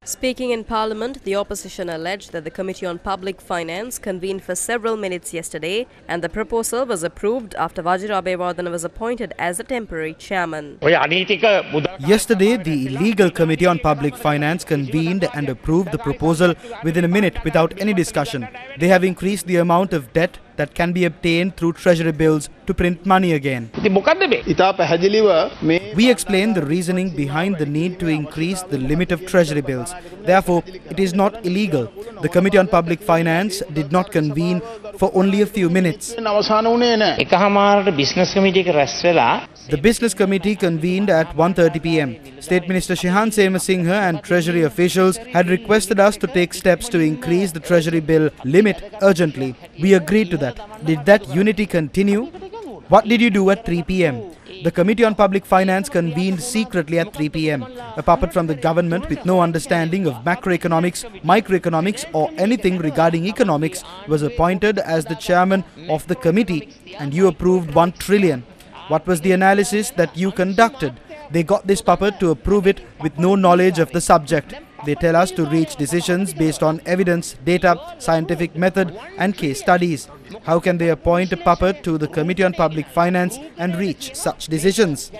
Speaking in Parliament, the opposition alleged that the Committee on Public Finance convened for several minutes yesterday and the proposal was approved after Vajira Abeyewardene was appointed as the temporary chairman. Yesterday, the illegal Committee on Public Finance convened and approved the proposal within a minute without any discussion. They have increased the amount of debt that can be obtained through treasury bills to print money again. We explained the reasoning behind the need to increase the limit of treasury bills. Therefore, it is not illegal. The Committee on Public Finance did not convene for only a few minutes. The Business Committee convened at 1:30 p.m. State Minister Shihan Semasinghe and Treasury officials had requested us to take steps to increase the treasury bill limit urgently. We agreed to that. Did that unity continue? What did you do at 3 p.m.? The Committee on Public Finance convened secretly at 3 p.m. A puppet from the government with no understanding of macroeconomics, microeconomics or anything regarding economics was appointed as the chairman of the committee, and you approved 1 trillion. What was the analysis that you conducted? They got this puppet to approve it with no knowledge of the subject. They tell us to reach decisions based on evidence, data, scientific method and case studies. How can they appoint a puppet to the Committee on Public Finance and reach such decisions? We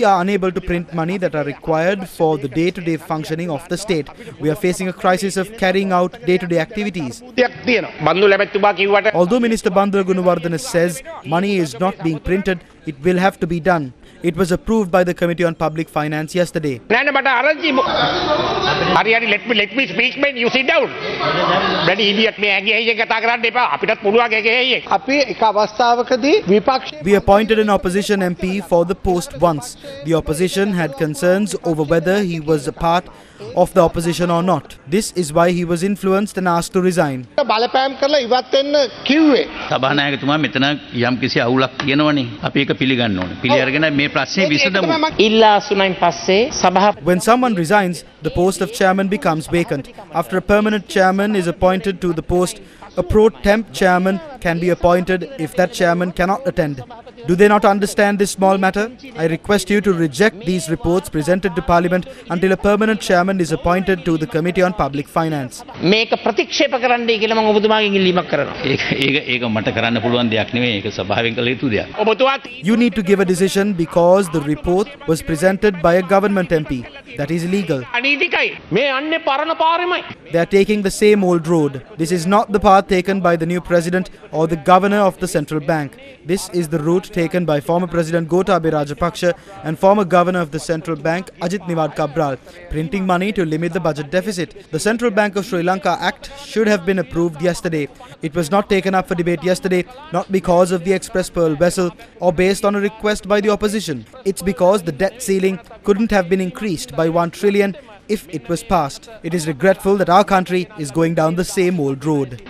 are unable to print money that are required for the day-to-day functioning of the state. We are facing a crisis of carrying out day-to-day activities. Although Minister Bandra Gunawardena says money is not being printed, it will have to be done. It was approved by the Committee on Public Finance yesterday. Let me speak, man. You sit down. We appointed an opposition MP for the post once. The opposition had concerns over whether he was a part of the opposition or not. This is why he was influenced and asked to resign. When someone resigns, the post of chairman becomes vacant. After a permanent chairman is appointed to the post, a pro temp chairman can be appointed if that chairman cannot attend. Do they not understand this small matter? I request you to reject these reports presented to Parliament until a permanent chairman is appointed to the Committee on Public Finance. You need to give a decision because the report was presented by a government MP. That is illegal. They are taking the same old road. This is not the path taken by the new president or the governor of the central bank. This is the route taken by former President Gotabaya Rajapaksa and former governor of the central bank Ajit Niwad Cabral, printing money to limit the budget deficit. The Central Bank of Sri Lanka Act should have been approved yesterday. It was not taken up for debate yesterday, not because of the Express Pearl vessel or based on a request by the opposition. It's because the debt ceiling couldn't have been increased by 1 trillion if it was passed. It is regretful that our country is going down the same old road.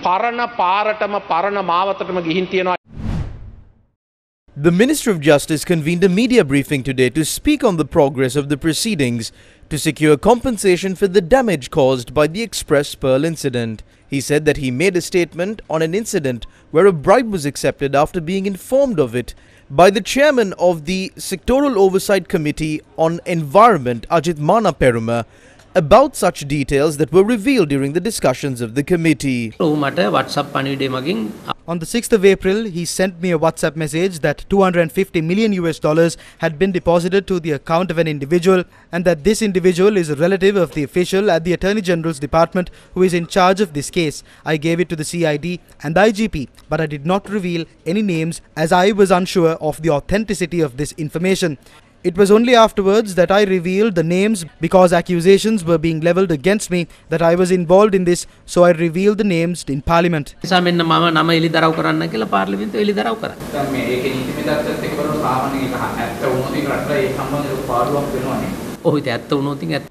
The Minister of Justice convened a media briefing today to speak on the progress of the proceedings to secure compensation for the damage caused by the Express Pearl incident. He said that he made a statement on an incident where a bribe was accepted after being informed of it by the chairman of the Sectoral Oversight Committee on Environment, Ajit Peruma, about such details that were revealed during the discussions of the committee. On the 6th of April, he sent me a WhatsApp message that $250 million had been deposited to the account of an individual and that this individual is a relative of the official at the Attorney General's Department who is in charge of this case. I gave it to the CID and the IGP, but I did not reveal any names as I was unsure of the authenticity of this information. It was only afterwards that I revealed the names because accusations were being levelled against me that I was involved in this, so I revealed the names in Parliament.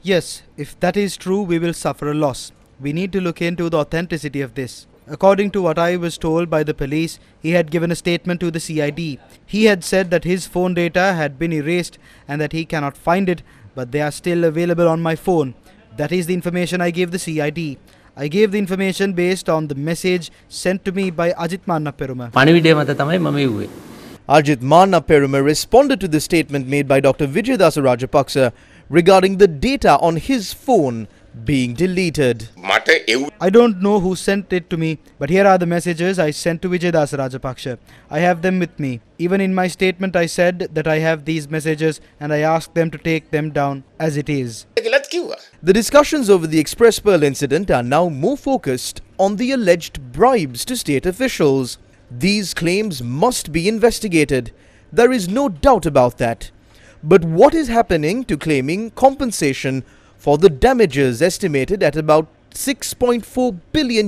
Yes, if that is true, we will suffer a loss. We need to look into the authenticity of this. According to what I was told by the police, he had given a statement to the CID. He had said that his phone data had been erased and that he cannot find it, but they are still available on my phone. That is the information I gave the CID. I gave the information based on the message sent to me by Ajit Peruma. Ajit Peruma responded to the statement made by Dr. Vijayadasa Rajapaksa regarding the data on his phone being deleted. I don't know who sent it to me, but here are the messages I sent to Vijaydas Rajapaksa. I have them with me. Even in my statement I said that I have these messages and I asked them to take them down as it is. The discussions over the Express Pearl incident are now more focused on the alleged bribes to state officials. These claims must be investigated. There is no doubt about that. But what is happening to claiming compensation for the damages estimated at about $6.4 billion?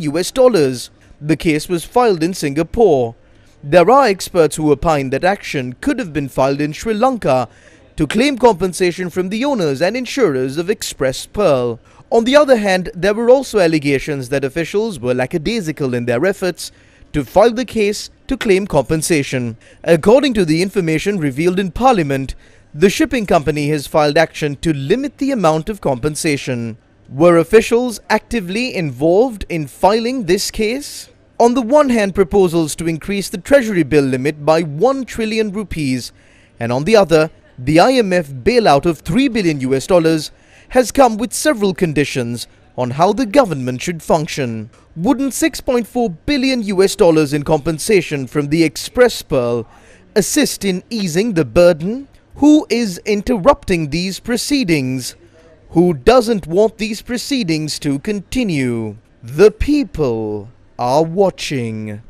The case was filed in Singapore. There are experts who opine that action could have been filed in Sri Lanka to claim compensation from the owners and insurers of Express Pearl. On the other hand, there were also allegations that officials were lackadaisical in their efforts to file the case to claim compensation. According to the information revealed in Parliament, the shipping company has filed action to limit the amount of compensation. Were officials actively involved in filing this case? On the one hand, proposals to increase the treasury bill limit by 1 trillion rupees, and on the other, the IMF bailout of $3 billion has come with several conditions on how the government should function. Wouldn't $6.4 billion in compensation from the Express Pearl assist in easing the burden? Who is interrupting these proceedings? Who doesn't want these proceedings to continue? The people are watching.